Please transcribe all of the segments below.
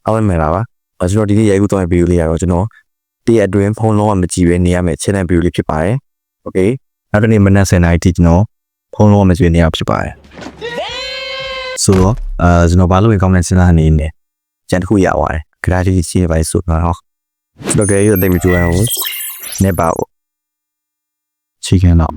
အားလုံးမင်္ဂလာပါကျွန်တော်ဒီနေ့ရိုက်ကူးသွားတဲ့ဗီဒီယိုလေးကတော့ကျွန်တော်တည့်အတွင်းဖုန်းလုံးဝမကြည့်ဘဲနေရမယ့် channel view လေးဖြစ်ပါတယ်โอเคနောက်တစ်နေ့မနက်10:00နာရီထိကျွန်တော်ဖုန်းလုံးဝမကြည့်နေရဖြစ်ပါတယ်ဆိုတော့ကျွန်တော်ဘာလို့ကောင်းတဲ့စဉ်းစားနေနေကျန်တစ်ခုရပါတယ်ဂရာတီရှိနေပါဆိုတော့ကျွန်တော်ကြည့်ရတဲ့ဗီဒီယိုကိုနေပါဦးချီကန်တော့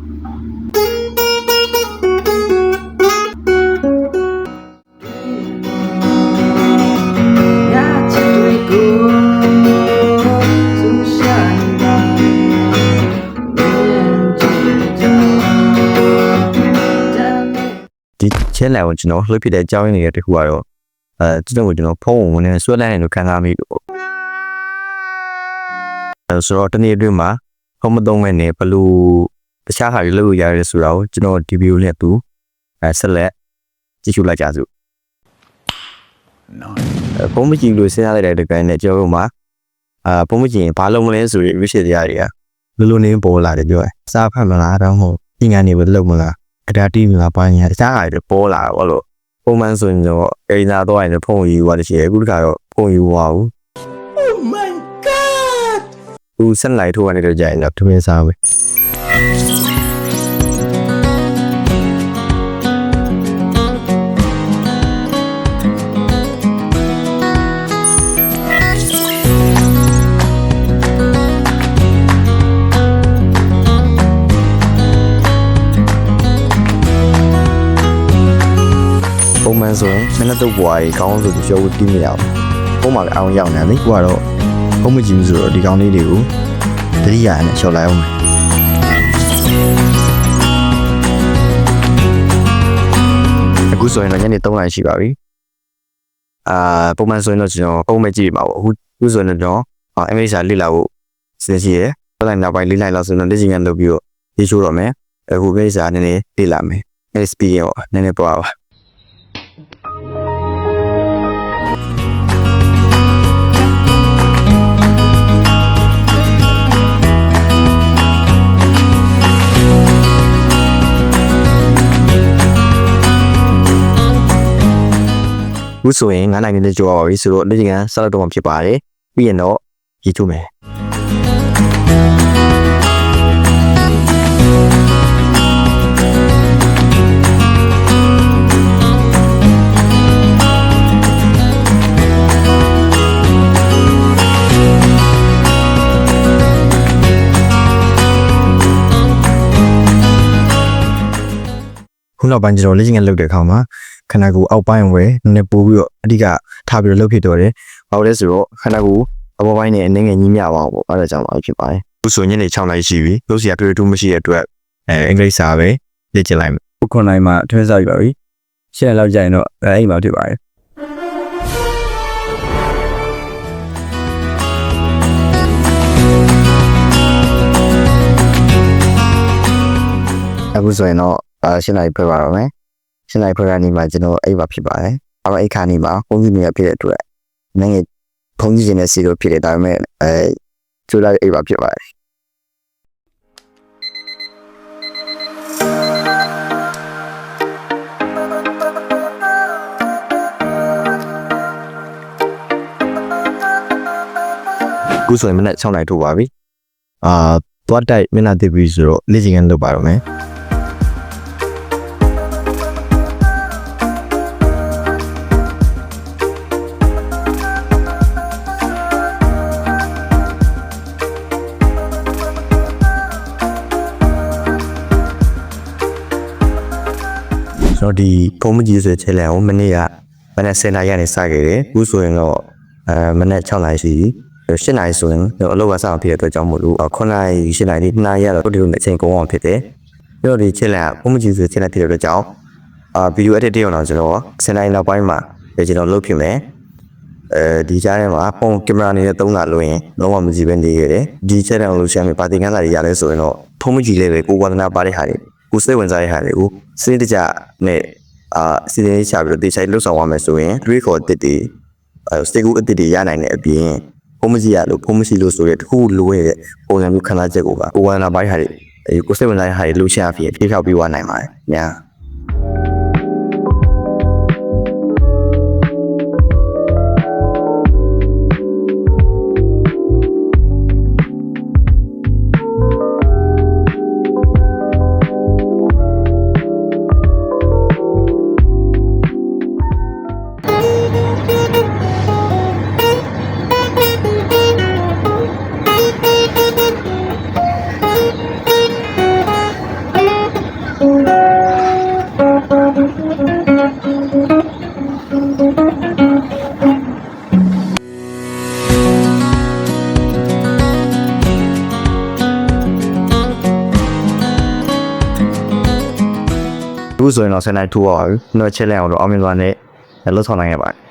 ဒီ channel ကိုကျွန်တော်လှုပ်ဖြစ်တဲ့အကြောင်းရင်းတွေတခုကတော့ကျွန်တော်ဖုန်းဝင်နေဆွဲလိုက်နေလို့ခံစားမိလို့ဆိုတော့တနေ့အတွင်းမှာဖုန်းမသုံးမဲ့နေဘလို့တခြားဟာတွေလုပ်ရရဲဆိုတော့ကျွန်တော်ဒီဗီဒီယိုလေးတူဆက်လက်ကြည့်ရှုလိုက်ကြစို့ဖုန်းမကြည့်လို့စဉ်းစားလိုက်တဲ့တိုင်းနဲ့ကျွန်တော်တို့မှာဖုန်းမကြည့်ရင်ဘာလုပ်မလဲဆိုပြီးရွေးချယ်ကြရတယ်လူလူနေပေါ်လာတယ်ပြောတယ်စားဖတ်မလားတော့မဟုတ်ပညာနေဘယ်လုပ်မလားအတားတီးမလားပိုင်းရတခြားဟာတွေပေါ်လာတော့လို့ပုံမှန်ဆိုရင်တော့အိမ်သာတော့ရင်ဖုန်းယူသွားတယ်ရှိတယ်အခုတခါတော့ဖုန်းယူသွားဘူး Oh my god ဦးဆက်လိုက်ထိုးကနေတော့ကြာရင်တော့သူမင်းစားပဲပုံမှန်ဆိုရင်မနေ့တော့ဘွားကြီးကောင်းဆိုသူရှော့တီးမရဘူး။ပုံမှန်လည်းအောင်ရောက်နေတယ်။ကိုကတော့ဖုန်းမကြည့်ဘူးဆိုတော့ဒီကောင်းလေးတွေကိုတတိယနဲ့ရှော့လိုက်အောင်မယ်။အခုဆိုရင်တော့ညနေ3 နာရီရှိပါပြီ။ပုံမှန်ဆိုရင်တော့ကျွန်တော်ဖုန်းမကြည့်ပါဘူး။အခုဆိုရင်တော့အမေစာလေ့လာဖို့စဉ်းရှိရဲ။ပြန်လိုက်နောက်ပိုင်းလေးလိုက်လောက်ဆိုတော့လက်ချင်ကန်လုပ်ပြီးတော့ရေးချိုးတော့မယ်။အခုအမေစာနည်းနည်းလေ့လာမယ်။ SP ရောနည်းနည်းပွားပါခုဆိုရင်9 နိုင်နေကြောက်ပါပြီဆိုတော့လက်ချင်ကန်ဆက်လက်တော့မှဖြစ်ပါတယ်ပြီးရင်တော့ရေးထုတ်မယ်ခုနောက်ပိုင်းကျတော့လက်ချင်ကန်လုပ်တဲ့အခါမှာခန္ဓာကိုယ်အောက်ပိုင်းဝယ်နည်းနည်းပို့ပြီးတော့အဓိကထားပြီးတော့လုပ်ဖြစ်တော့တယ်။ဘာလို့လဲဆိုတော့ခန္ဓာကိုယ်အပေါ်ပိုင်းနဲ့အနေငယ်ကြီးမြပါအောင်ပေါ့။အဲဒါကြောင့်ပါဖြစ်ပါတယ်။အခုဆိုညနေ6 နာရီရှိပြီ။လို့စီရတွေ့တူမရှိတဲ့အတွက်အင်္ဂလိပ်စာပဲလေ့ကျင့်လိုက်မယ်။9 နိုင်မှထွေးစားပြီပါပြီ။ရှင်းလောက်ကြရင်တော့အဲ့မှာတွေ့ပါတယ်။အခုဆိုရင်တော့ရှင်းလိုက်ပြပါတော့မယ်ရှင်းလိုက်ပြရနေမှာကျွန်တော်အိပ်ပါဖြစ်ပါတယ်။အဲ့အခါနေမှာဖုန်းကြီးနေရဖြစ်တဲ့အတွက်နည်းနည်းဖုန်းကြီးနေစီလို့ဖြစ်တယ်ဒါပေမဲ့ကျိုးလိုက်အိပ်ပါဖြစ်ပါတယ်။ခုဆိုရင်မနေ့6 နိုင်ထိုးပါပြီ။သွားတိုက်မျက်နှာတစ်ပြီးဆိုတော့လေ့ကျင့်ခန်းလုပ်ပါတော့မယ်။ကျွန်တော်ဒီဖုန်းမကြီးဆိုတဲ့ channel ကိုမနေ့ကမနေ့10 နာရီကနေစခဲ့တယ်အခုဆိုရင်တော့မနေ့6 နာရီရှိ7 နာရီဆိုရင်အလုပ်ကစအောင်ဖြစ်တဲ့အတွက်ကြောင့်မို့လို့9 နာရီ7 နာရီ2 နာရီကတော့တို့တို့နဲ့အချိန်ကုန်အောင်ဖြစ်တယ်ပြီးတော့ဒီ channel ကဖုန်းမကြီးဆိုတဲ့ channel ဖြစ်တဲ့အတွက်ကြောင့်ဗီဒီယို edit တေးအောင်တော့ကျွန်တော်10 နာရီနောက်ပိုင်းမှာကျွန်တော်လုပ်ဖြစ်မယ်ဒီကြားထဲမှာဖုန်းကင်မရာနဲ့သုံးတာလို့ရင်လုံးဝမကြည့်ပဲနေရတယ်ဒီ channel ကိုလို့ရှာမယ်ပါတင်ခန်းစာတွေရလဲဆိုရင်တော့ဖုန်းမကြီးလေးပဲကိုဝန္ဒနာပါတဲ့ဟာတွေကိုစိတ်ဝင်စားတဲ့ဟာတွေကိုစနစ်တကျနဲ့စီစဉ်ချပြီးတော့တေချာလှုပ်ဆောင်ရမယ်ဆိုရင်တွေးခေါ်တစ်တွေစတေကူအတစ်တွေရနိုင်တဲ့အပြင်ဖုန်းမကြီးရလို့ဖုန်းမရှိလို့ဆိုတဲ့တခုလိုရဲ့ပုံစံမျိုးခဏချက်ကိုပါကိုဝန္ဒနာပါတဲ့ဟာတွေကိုစိတ်ဝင်စားတဲ့ဟာတွေလှုပ်ရှားပြီးဖြေဖြောက်ပြီးသွားနိုင်ပါတယ်ညာ ဆိုရင်တော့10နိုင်ထိုးအောင်ကျွန်တော်ချက်လက်အောင်တော့အောင်မြင်သွားနဲ့လှုပ်ဆောင်နိုင်ရပါတယ်